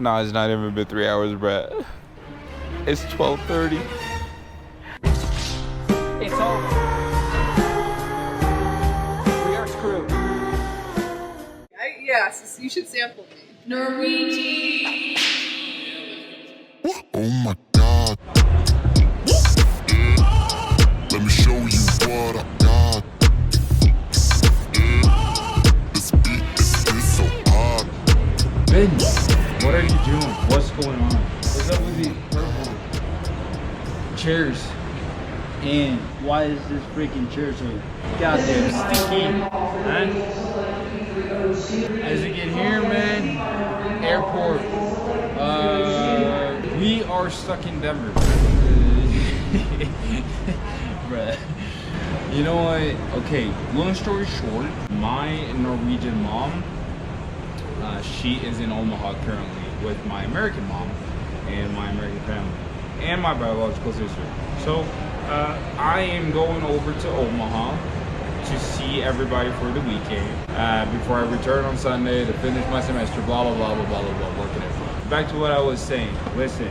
No, it's not even been 3 hours, bruh. It's 12:30. It's over. We are screwed. Yes, you should sample me. Norwegian. Oh my God. Let me show you what I got. This beat is so hard. Ben, what are you doing? What's going on? What's up with these purple chairs? And why is this freaking chair so goddamn sticky? Man, as you can hear, man, airport. We are stuck in Denver. Bruh. You know what? Okay, long story short, my Norwegian mom, she is in Omaha currently with my American mom and my American family and my biological sister. So I am going over to Omaha to see everybody for the weekend before I return on Sunday to finish my semester, blah blah blah blah blah blah blah, working it. Back to what I was saying. Listen,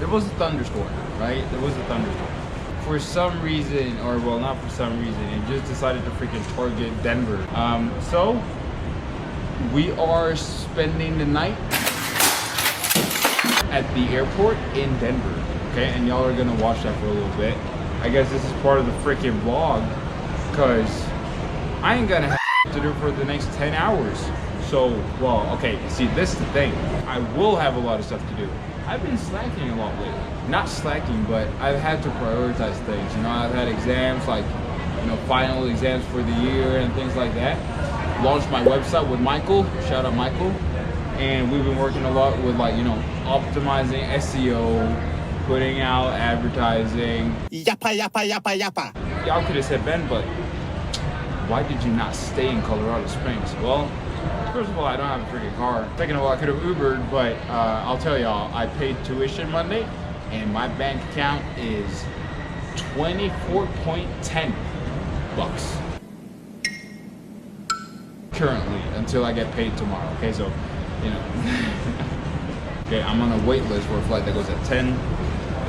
there was a thunderstorm, right? There was a thunderstorm. For some reason, or well, not for some reason, it just decided to freaking target Denver. So we are spending the night at the airport in Denver, okay? And y'all are gonna watch that for a little bit. I guess this is part of the freaking vlog, cause I ain't gonna have to do for the next 10 hours. So, well, okay, see, this is the thing. I will have a lot of stuff to do. I've been slacking a lot lately. Not slacking, but I've had to prioritize things. You know, I've had exams, like, you know, final exams for the year and things like that. Launched my website with Michael, shout out Michael. And we've been working a lot with, like, you know, optimizing SEO, putting out advertising. Yappa, yappa, yappa, yappa. Y'all could have said, Ben, but why did you not stay in Colorado Springs? Well, first of all, I don't have a freaking car. Second of all, I could have Ubered, but I'll tell y'all, I paid tuition Monday, and my bank account is 24.10 bucks currently until I get paid tomorrow. Okay, so you know. Okay, I'm on a wait list for a flight that goes at 10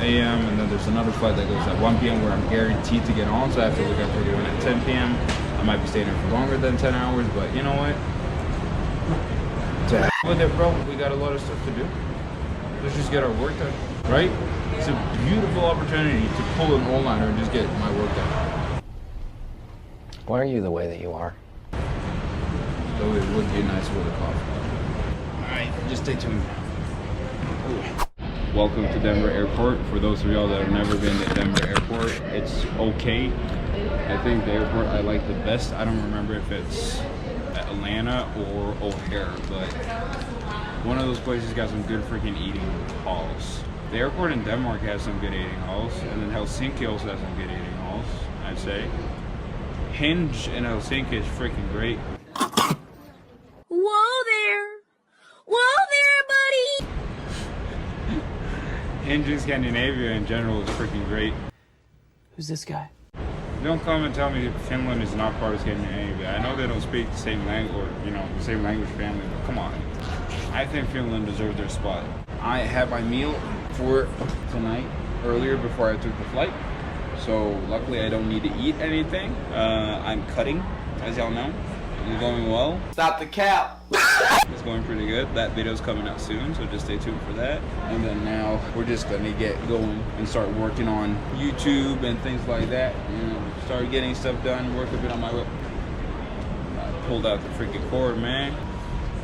a.m. and then there's another flight that goes at 1 p.m. where I'm guaranteed to get on, so I have to look out for the one at 10 p.m. I might be staying there for longer than 10 hours, but you know what? To hell with it, bro. We got a lot of stuff to do. Let's just get our work done, right? It's a beautiful opportunity to pull an all-nighter and just get my work done. Why are you the way that you are? Though it would be nice with a coffee. Alright, just stay tuned. Welcome to Denver Airport. For those of y'all that have never been to Denver Airport, it's okay. I think the airport I like the best, I don't remember if it's Atlanta or O'Hare, but one of those places got some good freaking eating halls. The airport in Denmark has some good eating halls, and then Helsinki also has some good eating halls, I'd say. Hinge in Helsinki is freaking great. Whoa there! Whoa there, buddy! Hinge in Scandinavia in general is freaking great. Who's this guy? Don't come and tell me Finland is not part of Scandinavia. I know they don't speak the same language, or you know, the same language family, but come on. I think Finland deserves their spot. I had my meal for tonight earlier before I took the flight, so luckily I don't need to eat anything. I'm cutting, as y'all know. It's going well. Stop the cap. It's going pretty good. That video's coming out soon, so just stay tuned for that. And then now we're just gonna get going and start working on YouTube and things like that. You know, start getting stuff done, work a bit on my web. I pulled out the freaking cord, man.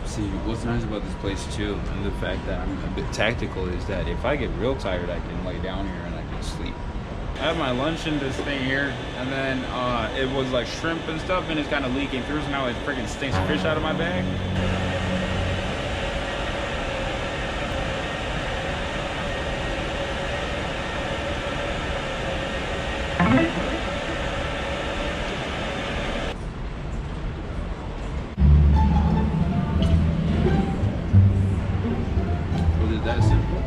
See, what's nice about this place too, and the fact that I'm a bit tactical, is that if I get real tired, I can lay down here and I can sleep. I had my lunch in this thing here, and then it was like shrimp and stuff, and it's kind of leaking through, so now it freaking stinks fish out of my bag. Was it that simple?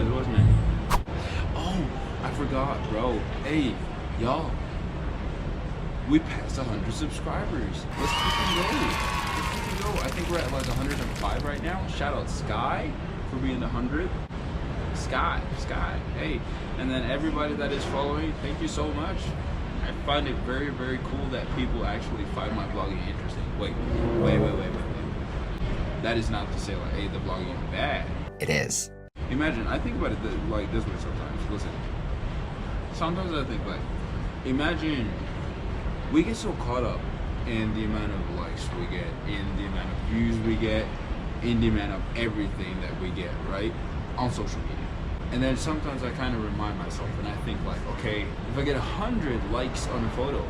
Wasn't it? Oh, I forgot, bro. Hey, y'all. We passed 100 subscribers. Let's keep it going. Let's keep it going. I think we're at like 105 right now. Shout out Sky for being the 100th. Sky, hey. And then everybody that is following, thank you so much. I find it very, very cool that people actually find my vlogging interesting. Wait. That is not to say like, hey, the vlogging is bad. It is. Imagine, I think about it like this way sometimes. Listen. Sometimes I think like, imagine we get so caught up in the amount of likes we get, in the amount of views we get, in the amount of everything that we get, right? On social media. And then sometimes I kind of remind myself and I think like, okay, if I get 100 likes on a photo,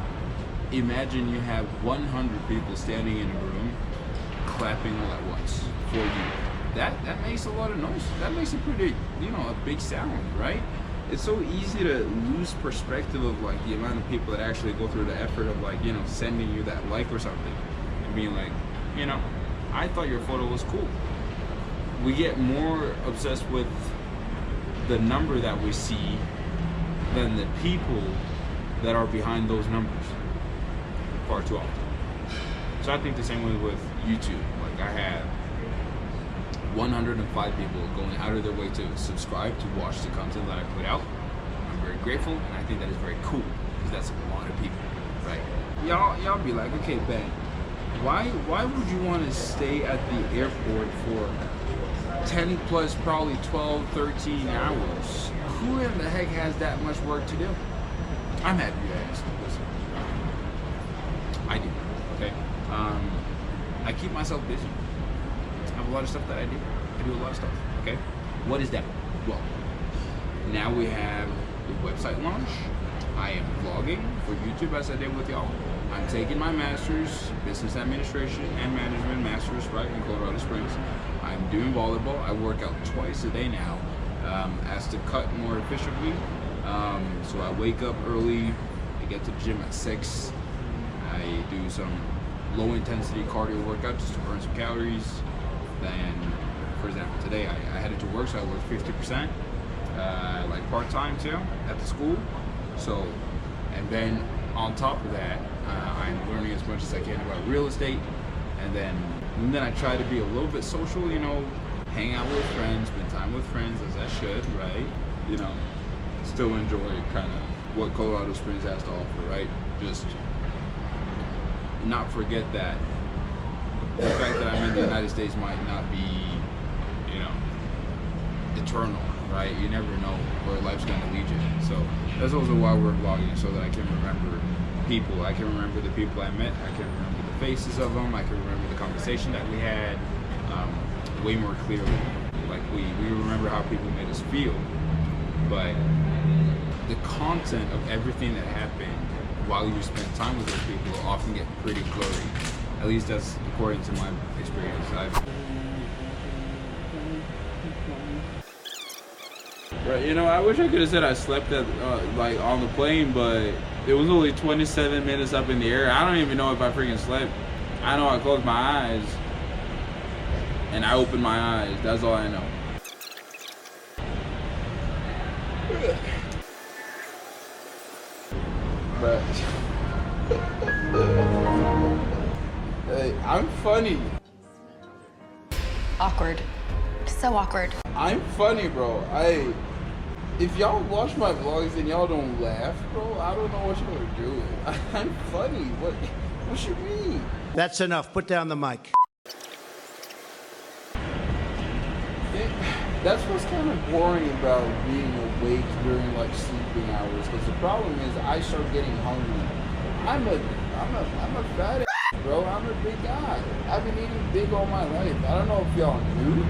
imagine you have 100 people standing in a room clapping all at once for you. That makes a lot of noise. That makes a pretty, a big sound, right? It's so easy to lose perspective of like the amount of people that actually go through the effort of like, sending you that like or something and being like, I thought your photo was cool. We get more obsessed with the number that we see than the people that are behind those numbers far too often. So I think the same way with YouTube. Like I have 105 people going out of their way to subscribe to watch the content that I put out. I'm very grateful, and I think that is very cool because that's a lot of people, right? Y'all be like, okay, Ben, why would you want to stay at the airport for 10 plus probably 12, 13 hours? Who in the heck has that much work to do? I'm happy you asked. Listen, I do, okay? I keep myself busy. I have a lot of stuff that I do. I do a lot of stuff, okay? What is that? Well, now we have the website launch. I am vlogging for YouTube as I did with y'all. I'm taking my master's, business administration and management master's right in Colorado Springs. I'm doing volleyball. I work out twice a day now as to cut more efficiently. So I wake up early, I get to the gym at 6. I do some low intensity cardio workout just to burn some calories. Then, for example, today I headed to work, so I work 50%, like part-time too, at the school. So, and then on top of that, I'm learning as much as I can about real estate. And then I try to be a little bit social, hang out with friends, spend time with friends as I should, right? Still enjoy kind of what Colorado Springs has to offer, right? Just not forget that the fact that I'm in the United States might not be, eternal, right? You never know where life's gonna lead you. So that's also why we're vlogging, so that I can remember people. I can remember the people I met. I can remember the faces of them. I can remember the conversation that we had way more clearly. Like we remember how people made us feel, but the content of everything that happened while you spend time with those people will often get pretty blurry. At least that's according to my experience. Right, I wish I could have said I slept at like on the plane, but it was only 27 minutes up in the air. I don't even know if I freaking slept. I know I closed my eyes and I opened my eyes. That's all I know. But hey, I'm funny. Awkward. So awkward. I'm funny, bro. If y'all watch my vlogs and y'all don't laugh, bro, I don't know what you're gonna do. I'm funny. What you mean? That's enough. Put down the mic. That's what's kind of boring about being awake during like sleeping hours. Because the problem is, I start getting hungry. I'm a fat ass, bro. I'm a big guy. I've been eating big all my life. I don't know if y'all knew,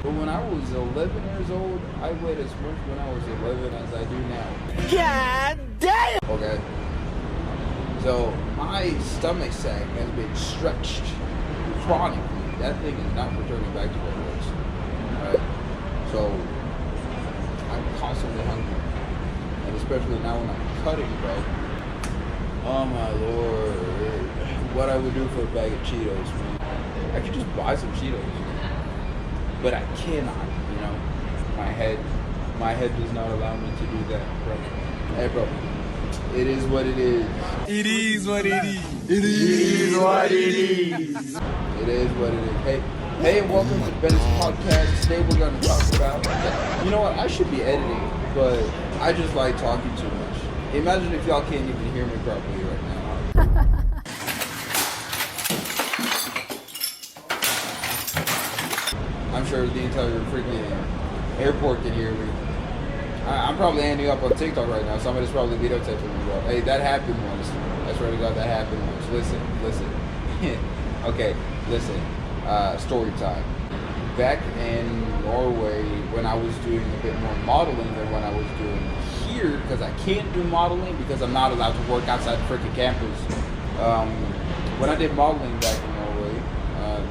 but when I was 11 years old, I weighed as much when I was 11 as I do now. God damn! Okay. So my stomach sack has been stretched chronically. That thing is not returning back to where it was. Right? So I'm constantly hungry. And especially now when I'm cutting, bro. Oh my lord. What I would do for a bag of Cheetos, man. I could just buy some Cheetos. But I cannot, My head does not allow me to do that, bro. Hey, bro. It is what it is. It is what it is. It is what it is. It is what it is. Hey, and welcome to Ben's podcast. Today we're going to talk about, you know what, I should be editing, but I just like talking too much. Imagine if y'all can't even hear me properly right now. I'm sure the entire freaking airport can hear me. I'm probably ending up on TikTok right now. Somebody's probably videotaping me, bro. Hey, that happened once. I swear to God, that happened once. Listen. Okay, listen. Story time. Back in Norway, when I was doing a bit more modeling than what I was doing here, because I can't do modeling because I'm not allowed to work outside the freaking campus. When I did modeling back in Norway,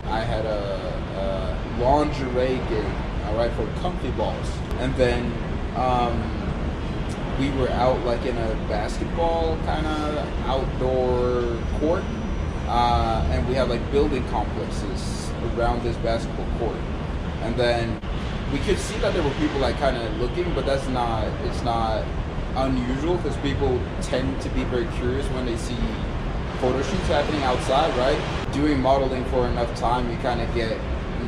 I had a lingerie gig, alright, for comfy balls. And then we were out like in a basketball kind of outdoor court, and we had like building complexes around this basketball court. And then we could see that there were people like kind of looking, but it's not unusual because people tend to be very curious when they see photo shoots happening outside, right? Doing modeling for enough time, you kind of get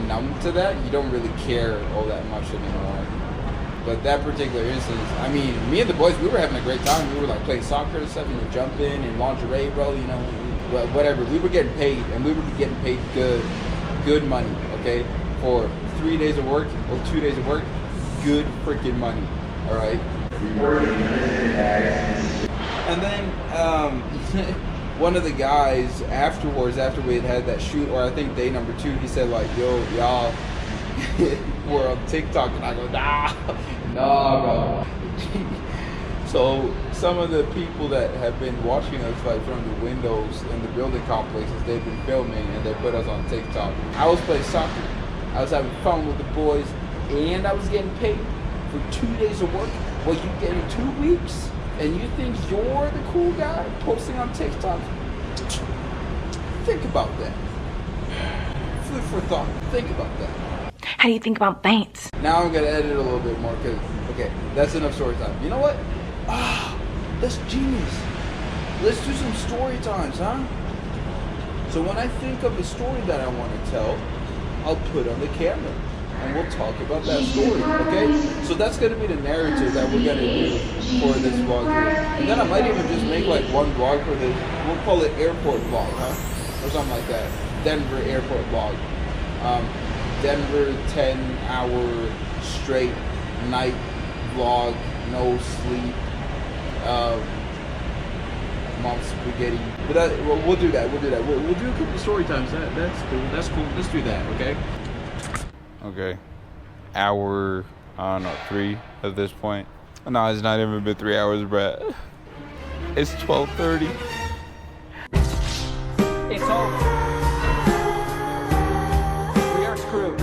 numb to that. You don't really care all that much anymore. But that particular instance, I mean, me and the boys, we were having a great time. We were like playing soccer and stuff, jumping and lingerie, bro, whatever. We were getting paid, and we were getting paid good money, okay? For 3 days of work or 2 days of work, good freaking money, all right? And then one of the guys afterwards, after we had that shoot, or I think day number 2, he said like, yo, y'all, we're on TikTok, and I go, nah, bro. So some of the people that have been watching us like from the windows in the building complexes, they've been filming and they put us on TikTok. I was playing soccer, I was having fun with the boys, and I was getting paid for 2 days of work. Well, you getting 2 weeks, and you think you're the cool guy posting on TikTok? Think about that. Food for thought. Think about that. How do you think about faints? Now I'm gonna edit a little bit more because, okay, that's enough story time. You know what? That's genius. Let's do some story times, huh? So when I think of a story that I want to tell, I'll put on the camera and we'll talk about that story, okay? So that's gonna be the narrative that we're gonna do for this vlog here. And then I might even just make like one vlog for this. We'll call it airport vlog, huh? Or something like that. Denver airport vlog. Denver 10-hour straight night vlog, no sleep, mom's spaghetti. But we'll do that. We'll do a couple of story times. That's cool. Let's do that, okay? Okay. Hour, I don't know, 3 at this point. No, it's not even been 3 hours, bruh. It's 12:30. It's over. We are screwed.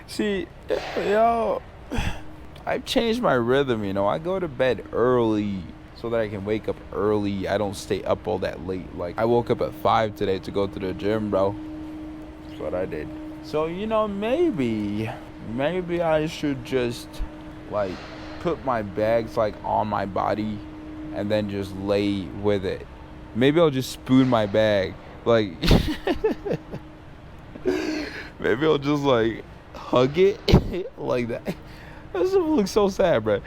See, yo, I've changed my rhythm, I go to bed early so that I can wake up early. I don't stay up all that late. Like, I woke up at 5 today to go to the gym, bro. That's what I did. So, maybe I should just, like, put my bags, like, on my body and then just lay with it. Maybe I'll just spoon my bag. Like, maybe I'll just, like, hug it like that. That stuff looks so sad, bro.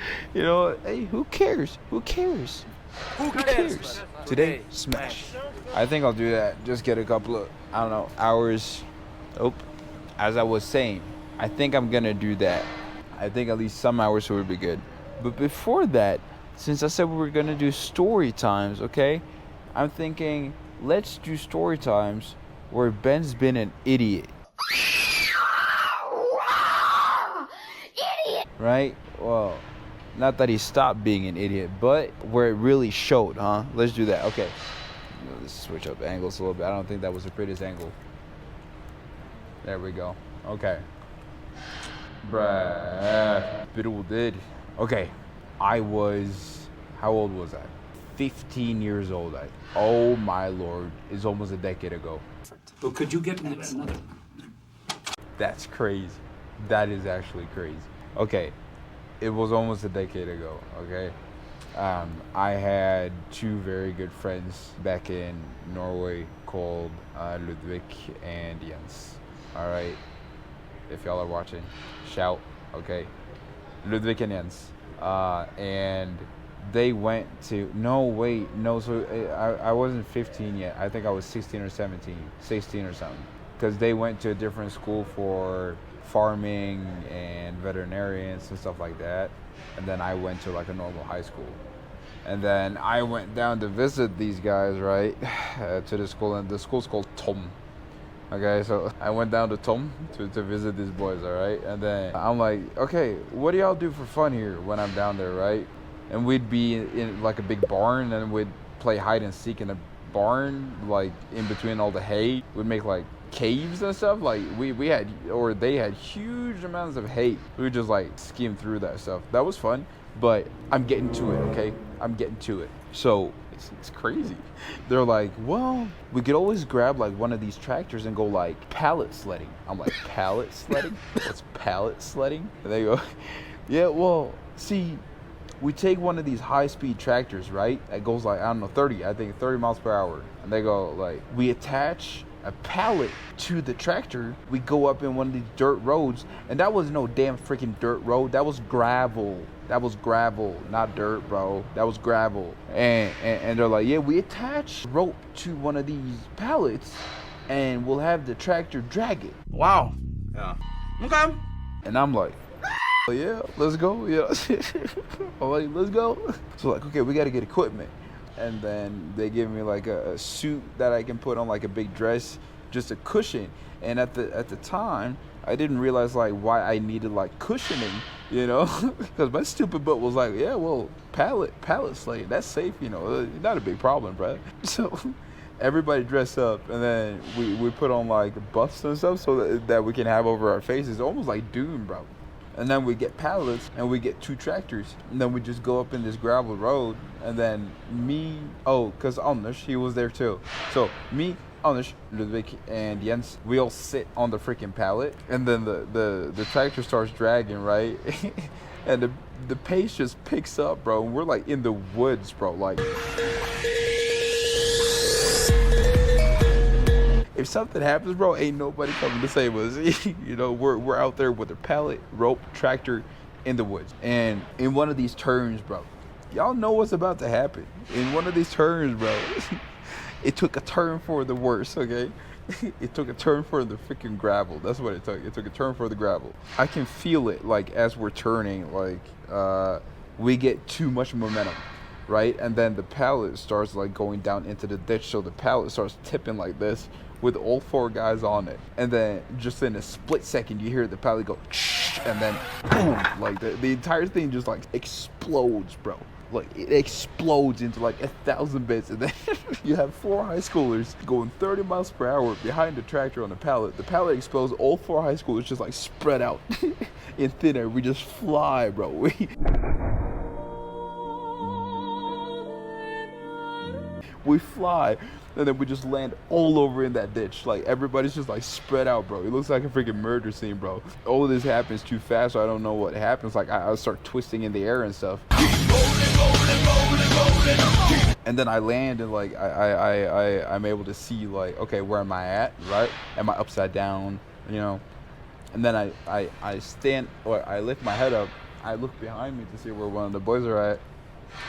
Hey, who cares? Who cares? Today, smash. I think I'll do that. Just get a couple of, I don't know, hours. Oh, as I was saying, I think I'm gonna do that. I think at least some hours would be good. But before that, since I said we were gonna do story times, okay? I'm thinking, let's do story times where Ben's been an idiot. Right? Well, not that he stopped being an idiot, but where it really showed, huh? Let's do that. Okay. Let's switch up angles a little bit. I don't think that was the prettiest angle. There we go. Okay. Bruh. Biddle did. Okay. How old was I? 15 years old. Oh my lord. It's almost a decade ago. But could you get another? That's crazy. That is actually crazy. Okay, it was almost a decade ago, okay? I had two very good friends back in Norway called Ludvig and Jens. All right, if y'all are watching, shout. Okay, Ludvig and Jens, and they went to so I wasn't 15 yet. I think I was 16 or 17, 16 or something, because they went to a different school for farming and veterinarians and stuff like that, and then I went to like a normal high school. And then I went down to visit these guys, right, to the school, and the school's called Tom. Okay, so I went down to Tom to visit these boys, all right? And then I'm like, okay, what do y'all do for fun here when I'm down there, right? And we'd be in like a big barn, and we'd play hide and seek in a barn, like in between all the hay. We'd make like caves and stuff. Like they had huge amounts of hay. We would just like skim through that stuff. That was fun, but I'm getting to it, okay? I'm getting to it. So it's crazy. They're like, well, we could always grab like one of these tractors and go like pallet sledding. I'm like, pallet sledding? What's pallet sledding? And they go, yeah, well, see, we take one of these high-speed tractors, right? It goes like, I don't know, 30 miles per hour. And they go like, we attach a pallet to the tractor. We go up in one of these dirt roads, and that was no damn freaking dirt road. That was gravel. That was gravel, not dirt, bro. That was gravel. And they're like, yeah, we attach rope to one of these pallets, and we'll have the tractor drag it. Wow. Yeah. Okay. And I'm like, yeah, let's go. Yeah. I'm like, let's go. So like, okay, we got to get equipment. And then they give me like a suit that I can put on, like a big dress, just a cushion. And at the time, I didn't realize like why I needed like cushioning, you know, because my stupid butt was like, yeah, well, pallet sledding, that's safe, you know, not a big problem, bro. So everybody dressed up, and then we put on like buffs and stuff so that we can have over our faces, almost like Doom, bro. And then we get pallets, and we get two tractors, and then we just go up in this gravel road, and then because Anders, he was there too. So me, Anders, Ludvig, and Jens, we all sit on the freaking pallet, and then the tractor starts dragging, right? And the pace just picks up, bro, and we're like in the woods, bro, like. If something happens, bro, ain't nobody coming to save us. You know, we're out there with a pallet, rope, tractor in the woods. And in one of these turns, bro, y'all know what's about to happen. In one of these turns, bro, it took a turn for the worse, okay? It took a turn for the freaking gravel. That's what it took. It took a turn for the gravel. I can feel it, like, as we're turning, like, we get too much momentum, right? And then the pallet starts, like, going down into the ditch, so the pallet starts tipping like this, with all four guys on it. And then just in a split second, you hear the pallet go, and then boom, like the entire thing just like explodes, bro. Like it explodes into like 1,000 bits, and then you have four high schoolers going 30 miles per hour behind the tractor on the pallet. The pallet explodes, all four high schoolers just like spread out in thin air. We just fly, bro. We fly, and then we just land all over in that ditch. Like everybody's just like spread out, bro. It looks like a freaking murder scene, bro. All of this happens too fast, so I don't know what happens. Like I start twisting in the air and stuff. And then I land, and like I'm able to see like, okay, where am I at, right? Am I upside down, you know? And then I stand, or I lift my head up. I look behind me to see where one of the boys are at,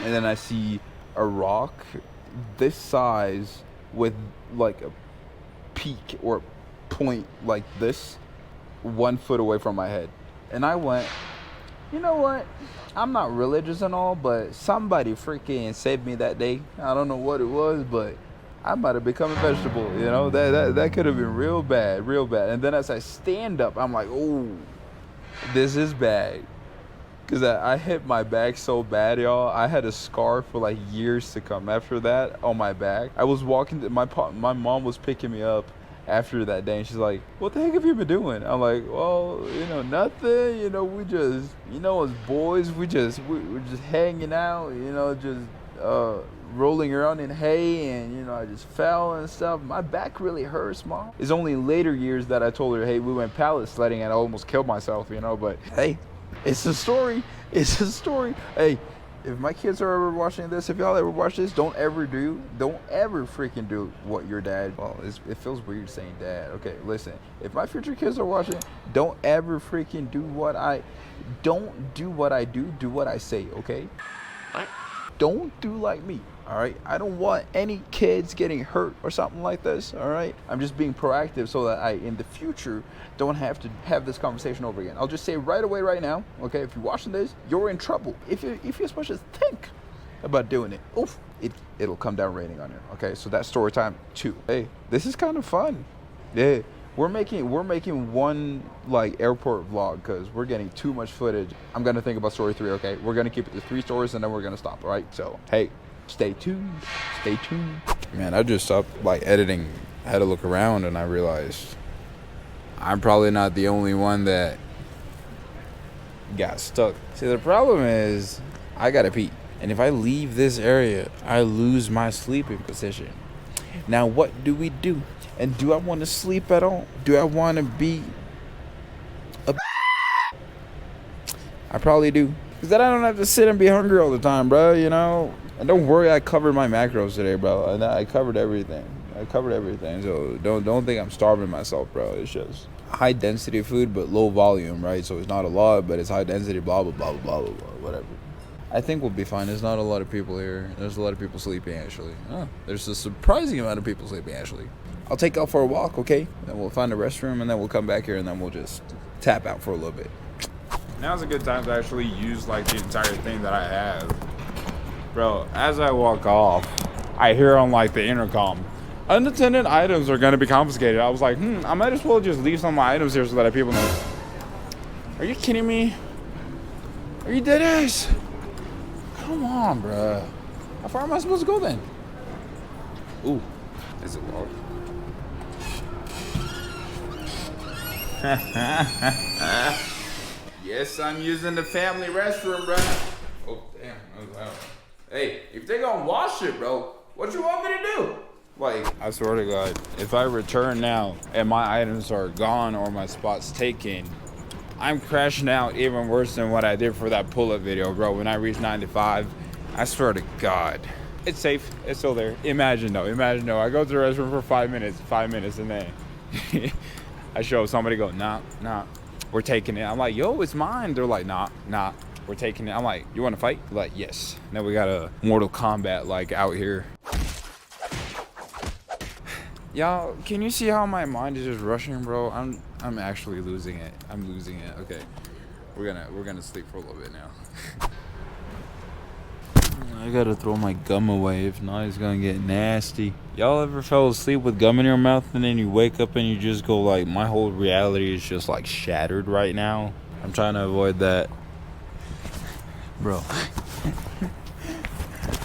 and then I see a rock this size with like a peak or point like this 1 foot away from my head. And I went, you know what, I'm not religious and all, but somebody freaking saved me that day. I don't know what it was, but I might have become a vegetable, you know. That could have been real bad. And then as I stand up, I'm like, oh, this is bad. Because I hit my back so bad, y'all. I had a scar for like years to come after that on my back. I was walking, my mom was picking me up after that day, and she's like, what the heck have you been doing? I'm like, well, you know, nothing. You know, we just, you know, as boys, we're just hanging out, you know, just rolling around in hay, and, you know, I just fell and stuff. My back really hurts, Mom. It's only in later years that I told her, hey, we went pallet sledding and I almost killed myself, you know, but hey, it's a story. Hey, if my kids are ever watching this, if y'all ever watch this, don't ever freaking do what your dad, well, it feels weird saying dad. Okay, listen, if my future kids are watching, don't ever freaking do what I do what I say, okay? What? Don't do like me, all right? I don't want any kids getting hurt or something like this, all right? I'm just being proactive so that I, in the future, don't have to have this conversation over again. I'll just say right away, right now, okay? If you're watching this, you're in trouble. If you as much as think about doing it, oof, it'll come down raining on you, okay? So that's story time 2. Hey, this is kind of fun. Yeah. We're making one like airport vlog because we're getting too much footage. I'm gonna think about story 3, okay? We're gonna keep it to 3 stories and then we're gonna stop, all right? So hey, stay tuned. Stay tuned. Man, I just stopped like editing. I had to look around and I realized I'm probably not the only one that got stuck. See, the problem is I gotta pee, and if I leave this area, I lose my sleeping position. Now what do we do? And do I want to sleep at all? Do I want to be a I probably do. Because then I don't have to sit and be hungry all the time, bro, you know? And don't worry, I covered my macros today, bro. And I covered everything. So don't think I'm starving myself, bro. It's just high density food, but low volume, right? So it's not a lot, but it's high density, blah, blah, blah, blah, blah, blah, whatever. I think we'll be fine. There's not a lot of people here. There's a lot of people sleeping, actually. Oh, there's a surprising amount of people sleeping, actually. I'll take out for a walk, okay? Then we'll find a restroom, and then we'll come back here, and then we'll just tap out for a little bit. Now's a good time to actually use like the entire thing that I have. Bro, as I walk off, I hear on like the intercom, unattended items are gonna be confiscated. I was like, I might as well just leave some of my items here so that people know. Are you kidding me? Are you dead ass? Come on, bro. How far am I supposed to go then? Ooh, is it low? Yes, I'm using the family restroom, bro. Oh, damn, that was loud. Hey, if they gonna wash it, bro, what you want me to do? Like, I swear to God, if I return now and my items are gone or my spot's taken, I'm crashing out even worse than what I did for that pull-up video, bro. When I reached 95, I swear to God. It's safe, it's still there. Imagine though, I go to the restroom for 5 minutes, and then I show somebody go, nah, we're taking it. I'm like, yo, it's mine. They're like, nah, we're taking it. I'm like, you want to fight? They're like, yes. Now we got a Mortal Kombat like out here. Y'all, can you see how my mind is just rushing, bro? I'm actually losing it. I'm losing it. Okay, we're gonna sleep for a little bit now. I gotta throw my gum away, if not it's gonna get nasty. Y'all ever fell asleep with gum in your mouth and then you wake up and you just go like, my whole reality is just like shattered right now? I'm trying to avoid that, bro.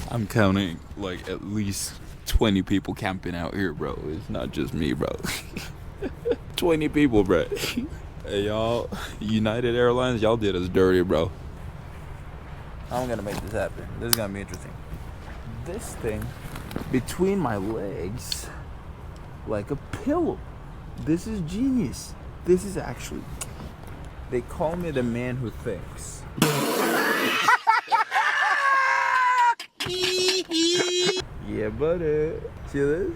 I'm counting like at least 20 people camping out here, bro. It's not just me, bro. 20 people, bro. Hey, y'all, United Airlines, y'all did us dirty, bro. I'm gonna make this happen. This is gonna be interesting. This thing between my legs, like a pillow. This is genius. This is actually, they call me the man who thinks. Yeah, buddy. See this?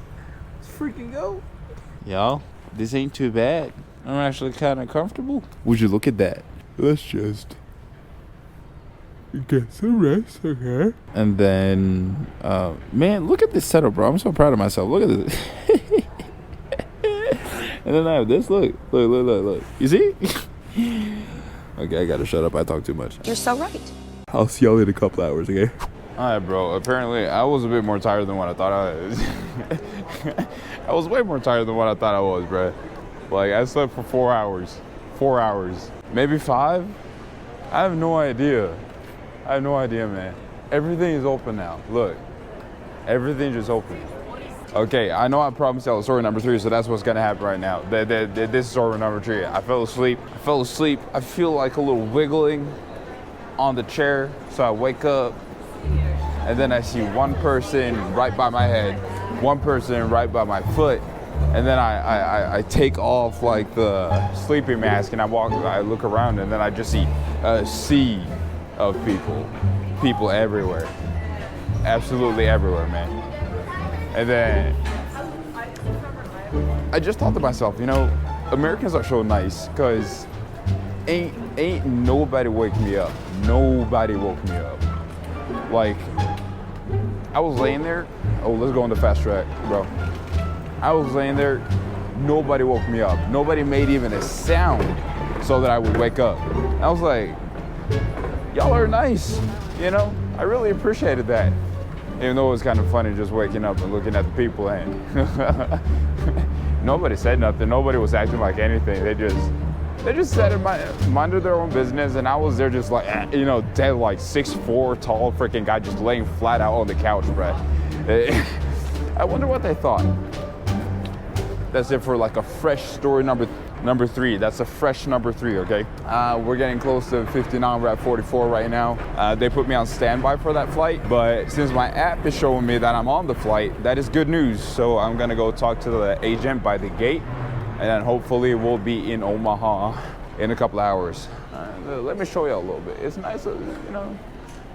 Let's freaking go. Y'all, this ain't too bad. I'm actually kind of comfortable. Would you look at that? Let's just get some rest, okay? And then, man, look at this setup, bro. I'm so proud of myself. Look at this. And then I have this. Look. You see? Okay, I gotta shut up. I talk too much. You're so right. I'll see y'all in a couple hours, okay? Alright, bro. Apparently, I was a bit more tired than what I thought I was. I was way more tired than what I thought I was, bro. Like, I slept for 4 hours. 4 hours. Maybe 5? I have no idea. Man. Everything is open now. Look. Everything just open. Okay, I know I promised y'all story number 3, so that's what's gonna happen right now. This is story number 3. I fell asleep. I feel like a little wiggling on the chair, so I wake up, and then I see one person right by my head, one person right by my foot, and then I take off like the sleeping mask and I look around, and then I just see a sea of people. people everywhere. Absolutely everywhere, man. And then I just thought to myself, you know, Americans are so nice because ain't nobody wake me up. Nobody woke me up. Like, I was laying there. Oh, let's go on the fast track, bro. I was laying there. Nobody woke me up. Nobody made even a sound so that I would wake up. I was like, y'all are nice, you know? I really appreciated that. Even though it was kind of funny just waking up and looking at the people and nobody said nothing. Nobody was acting like anything. They just sat in minded their own business, and I was there just like, you know, dead like 6'4" tall freaking guy just laying flat out on the couch, bro. I wonder what they thought. That's it for like a fresh story number 3. That's a fresh number 3, okay? We're getting close to 59. We're at 44 right now. They put me on standby for that flight, but since my app is showing me that I'm on the flight, that is good news. So I'm gonna go talk to the agent by the gate, and then hopefully we'll be in Omaha in a couple hours. Let me show you a little bit. It's nice, you know,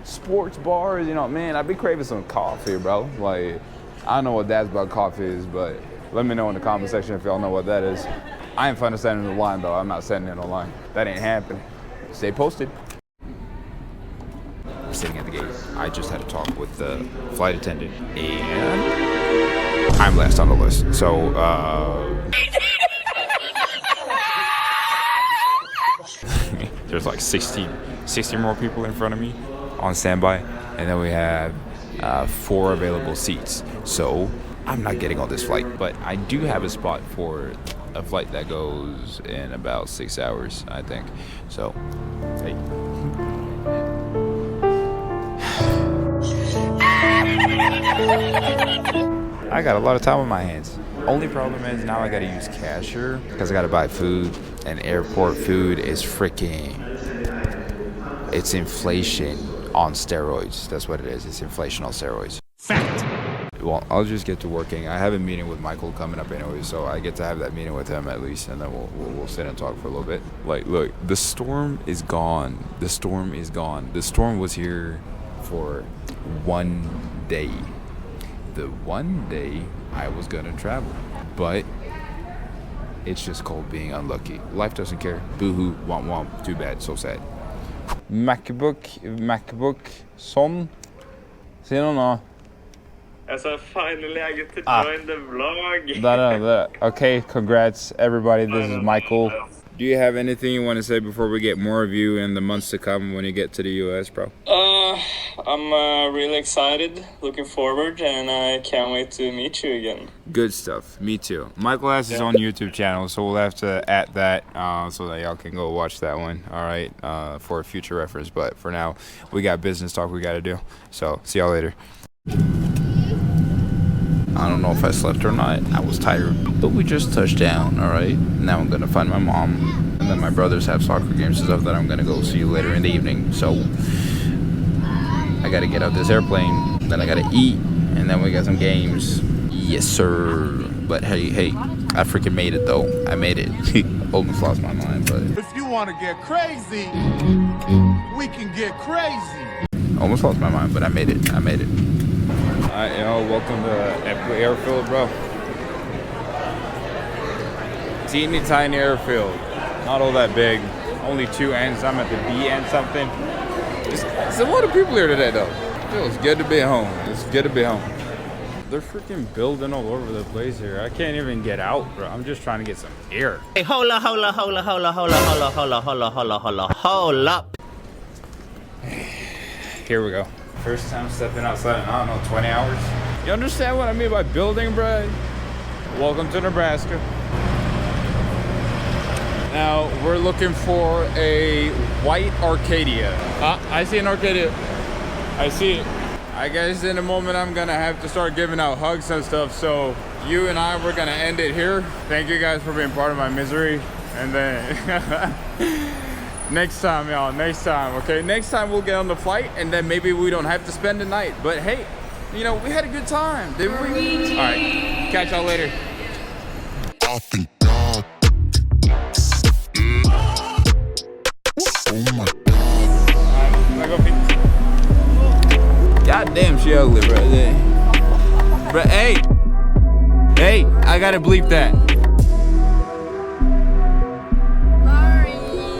sports bars, you know, man, I've been craving some coffee, bro. Like, I don't know what that's about coffee is, but let me know in the comment section if y'all know what that is. I ain't fun to stand in the line though. I'm not standing in the line. That ain't happening. Stay posted. I'm sitting at the gate. I just had a talk with the flight attendant, and I'm last on the list. So, there's like 60 more people in front of me on standby, and then we have 4 available seats. So I'm not getting on this flight, but I do have a spot for a flight that goes in about 6 hours, I think. So, hey. I got a lot of time on my hands. Only problem is now I gotta use cashier because I gotta buy food, and airport food is freaking, it's inflation on steroids. That's what it is. It's inflation on steroids. Fact. Well, I'll just get to working. I have a meeting with Michael coming up anyway, so I get to have that meeting with him at least, and then we'll sit and talk for a little bit. Like, look, the storm is gone. The storm is gone. The storm was here for one day. The one day I was gonna travel, but it's just called being unlucky. Life doesn't care. Boo-hoo, womp womp, too bad, so sad. MacBook, sånn. Si noe nå. So finally I get to join the vlog. That. Okay, congrats everybody. This is Michael. Do you have anything you want to say before we get more of you in the months to come when you get to the US, bro? I'm really excited, looking forward, and I can't wait to meet you again. Good stuff. Me too. Michael has his own YouTube channel, so we'll have to add that so that y'all can go watch that one, all right, for a future reference. But for now, we got business talk we got to do. So see y'all later. I don't know if I slept or not. I was tired, but we just touched down, all right? Now I'm gonna find my mom, and then my brothers have soccer games and stuff that I'm gonna go see later in the evening. So I gotta get out this airplane, then I gotta eat, and then we got some games. Yes, sir. But hey, I freaking made it though. I made it. Almost lost my mind, but if you want to get crazy, we can get crazy. Almost lost my mind, but I made it. Alright, yo, welcome to Airfield, bro. Teeny tiny airfield. Not all that big. Only 2 ends. I'm at the B end something. It's a lot of people here today, though. Feels good to be home. It's good to be home. They're freaking building all over the place here. I can't even get out, bro. I'm just trying to get some air. Hey, hold up. Here we go. First time stepping outside in, I don't know, 20 hours. You understand what I mean by building, bro? Welcome to Nebraska. Now, we're looking for a white Arcadia. I see an Arcadia. I see it. I guess in a moment I'm gonna have to start giving out hugs and stuff, so you and I, we're gonna end it here. Thank you guys for being part of my misery. And then next time, y'all, okay? Next time we'll get on the flight, and then maybe we don't have to spend the night. But hey, you know, we had a good time, didn't we? All right, catch y'all later. I think God. Oh my God. I go Damn, she ugly, bro. Bro, hey, I gotta bleep that. Sorry.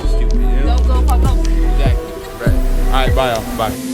Stupid, you know? Don't go fuck up. Exactly. Right. All right, bye, y'all. Bye.